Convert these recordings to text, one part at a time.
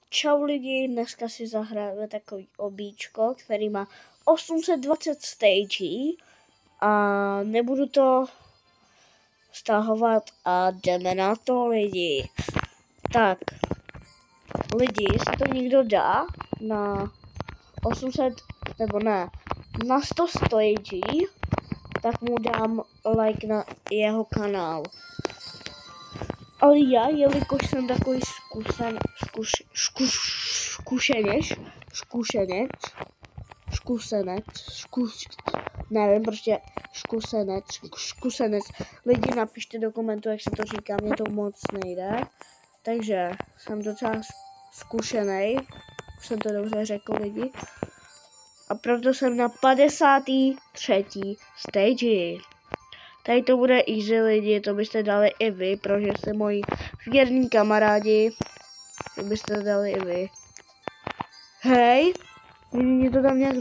Čau lidi, dneska si zahrajeme takový obíčko, který má 820 stagí a nebudu to stahovat a jdeme na to lidi. Tak, lidi, jestli to někdo dá na 800, nebo ne, na 100 stagí, tak mu dám like na jeho kanál. Ale já, jelikož jsem takový zkušenec. Lidi, napište do komentu, jak se to říká, mě to moc nejde. Takže jsem docela zkušenej, jsem to dobře řekl lidi. A proto jsem na 53. stage. Tady to bude easy lidi, to byste dali i vy, protože jste moji věrní kamarádi. To byste dali i vy. Hej, mě to tam nějak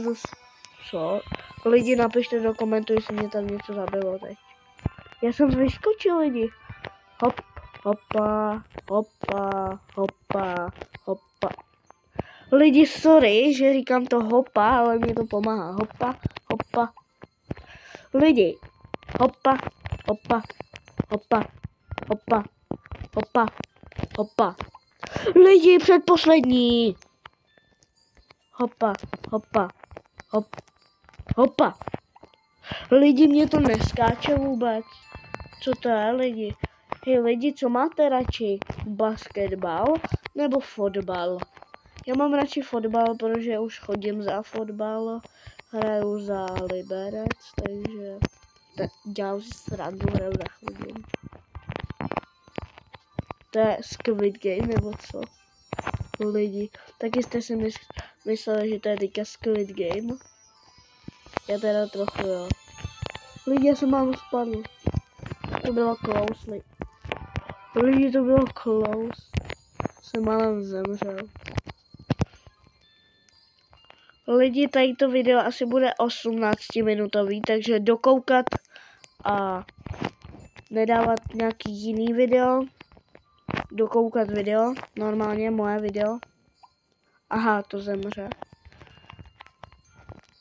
co? Lidi, napište do komentu, jestli mě tam něco zabilo teď. Já jsem vyskočil lidi. Hop, hopa, hopa, hopa, hopa. Lidi, sorry, že říkám to hopa, ale mě to pomáhá. Hopa, hopa. Lidi. Hopa, hopa, hopa, hopa, hopa, hopa. Lidi, předposlední. Hopa, hopa, hop, hopa. Lidi, mě to neskáče vůbec. Co to je, lidi? Hej, lidi, co máte radši? Basketbal nebo fotbal? Já mám radši fotbal, protože už chodím za fotbal. Hraju za Liberec, takže... dělám si srandu, hraju na chodím. To je Squid Game nebo co? Lidi, taky jste si mysleli, že to je teďka Squid Game? Já teda trochu jo. Lidi, já jsem mám spadl. To bylo close, lidi, to bylo close. Jsem málem zemřel. Lidi, tady to video asi bude 18 minutový, takže dokoukat a nedávat nějaký jiný video. Dokoukat video, normálně moje video. Aha, to zemře.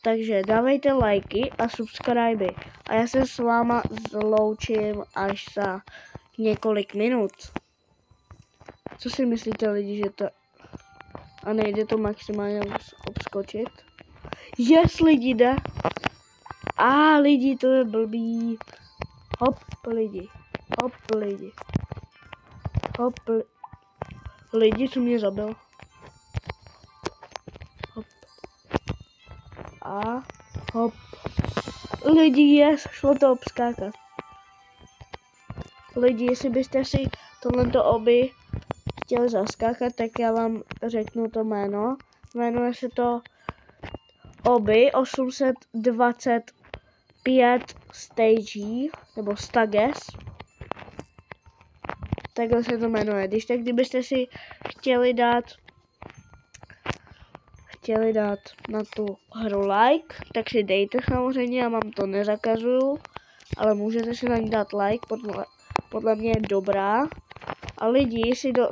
Takže dávejte lajky a subscribe. A já se s váma zloučím až za několik minut. Co si myslíte lidi, že to... A nejde to maximálně obskočit? Yes, lidi, jde. Lidi, to je blbý. Hop, lidi. Hop, lidi. Hop, lidi, co mě zabil. Hop. A hop. Lidi, yes, šlo to obskákat. Lidi, jestli byste si tohleto oby chtěli zaskákat, tak já vám řeknu to jméno. Jmenuje se to oby 825 stagí, nebo stages. Takhle se to jmenuje. Když tak, kdybyste si chtěli dát na tu hru like, tak si dejte samozřejmě, já vám to nezakazuju, ale můžete si na ní dát like, podle mě je dobrá. A lidi, jestli do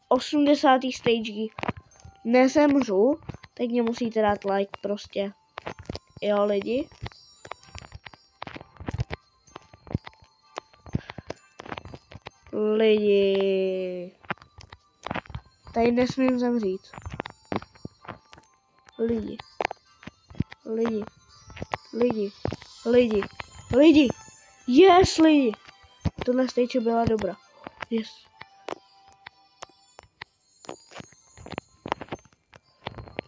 80. stage nezemřu, tak mě musíte dát like prostě. Jo lidi. Lidi. Tady nesmím zemřít. Lidi. Lidi. Lidi. Lidi. Lidi. Yes, lidi. Tohle stage byla dobrá. Yes.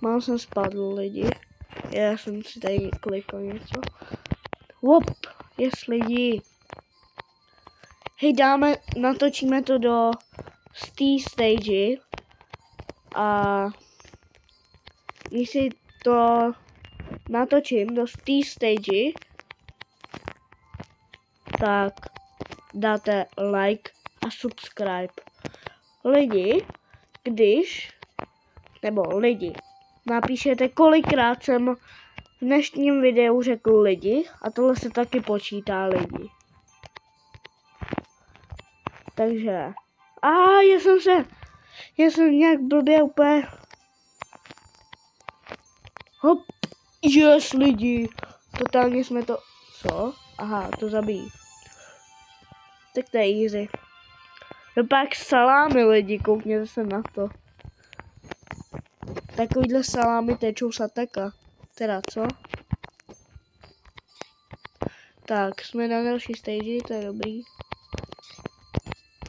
Mám jsem spadl lidi. Já jsem si tady klikl něco. Wop. Yes, lidi. Hej, natočíme to do stage a když si to natočím do stage, tak dáte like a subscribe. Lidi, lidi, napíšete, kolikrát jsem v dnešním videu řekl lidi a tohle se taky počítá lidi. Takže, Já jsem nějak blbě úplně... Hop. Yes, lidi. Totálně jsme to... Co? Aha, to zabíjí. Tak to je easy. No pak salámy, lidi, koukněte se na to. Takovýhle salámy tečou z ataka. Teda co? Tak, jsme na další stage, to je dobrý.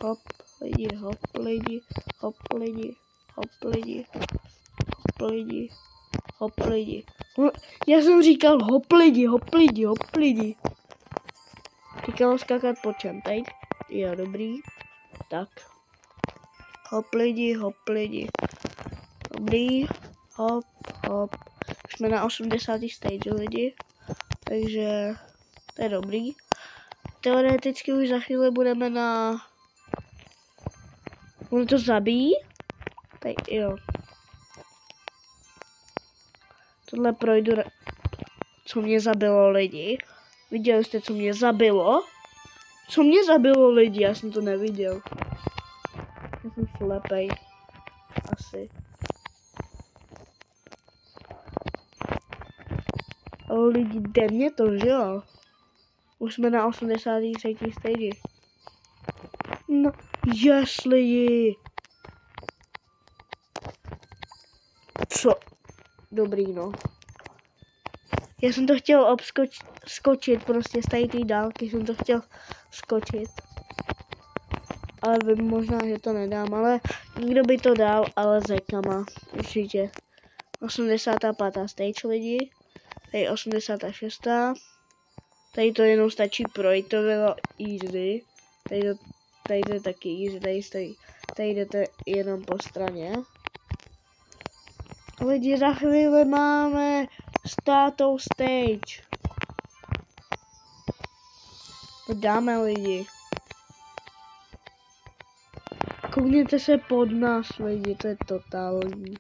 Hop, lidi, hop, lidi, hop, lidi, hop, lidi, hop, lidi, hop, lidi. Já jsem říkal hop, lidi, hop, lidi, hop, lidi. Říkal skákat po čem, teď? Jo, dobrý. Tak. Hop, lidi, hop, lidi. Dobrý. Hop, hop. Jsme na 80. stage, lidi. Takže to je dobrý. Teoreticky už za chvíli budeme na... On to zabíjí? Tady, jo. Tohle projdu... Co mě zabilo, lidi? Viděli jste, co mě zabilo? Co mě zabilo, lidi? Já jsem to neviděl. Já jsem slepej. Asi. Ale lidi, jde mě to, že jo? Už jsme na 83. stage. No, yes, lidi. Co? Dobrý, no. Já jsem to chtěl skočit, prostě z tady té dálky jsem to chtěl skočit. Ale vím možná, že to nedám, ale nikdo by to dal, ale zekama, určitě. 85. stage, lidi. Tady 86. Tady to jenom stačí projít, to bylo easy. Tady to je taky easy, tady jdete jenom po straně. Lidi, za chvíli máme státou stage. To dáme, lidi. Koukněte se pod nás, lidi, to je totální.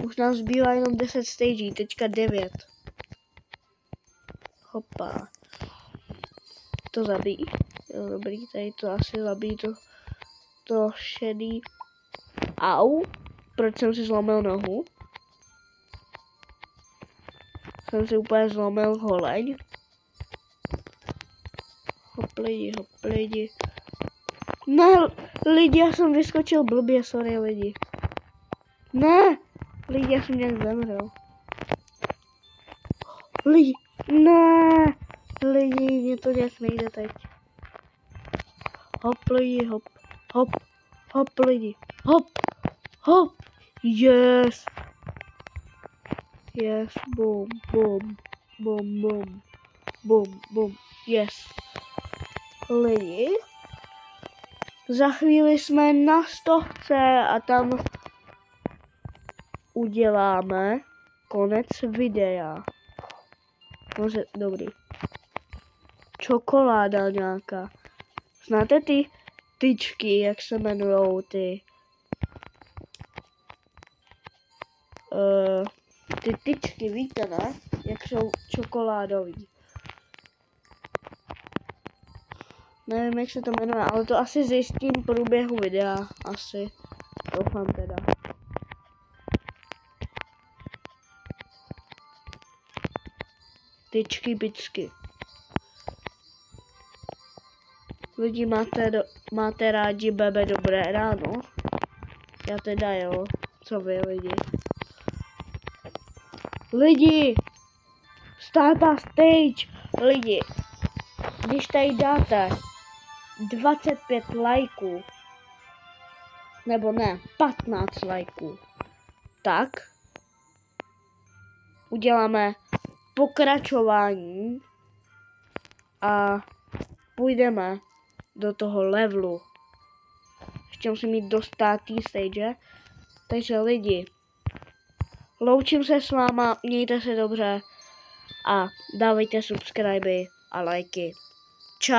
Už nám zbývá jenom 10 stagí, teďka 9. Hopa. To zabíjí. Jo, dobrý, tady to asi zabíjí to šedý. Au. Proč jsem si zlomil nohu? Jsem si úplně zlomil holeň. Hop lidi. Ne, lidi, já jsem vyskočil blbě, sorry lidi. Ne, lidi, já jsem nějak zemřel. Lidi, ne, lidi, mě to nějak nejde teď. Hop lidi, hop lidi, hop, yes. Yes, boom, yes. Lidi, za chvíli jsme na 100 a tam uděláme konec videa. Může, dobrý. Čokoláda nějaká. Znáte ty tyčky, jak se jmenujou ty? Ty tyčky, víte, ne? Jak jsou čokoládový. Nevím, jak se to jmenuje, ale to asi zjistím v průběhu videa. Asi. Doufám teda. Tyčky, pičky. Lidi, máte rádi bebe dobré ráno? Já teda jo. Co vy, lidi? Lidi! Státá stage! Lidi! Když tady dáte 25 lajků, nebo ne, 15 lajků, tak uděláme pokračování a půjdeme do toho levelu. Ještě musím mít do 100. stage. Takže lidi, loučím se s váma, mějte se dobře a dávejte subscribe a lajky. Čau.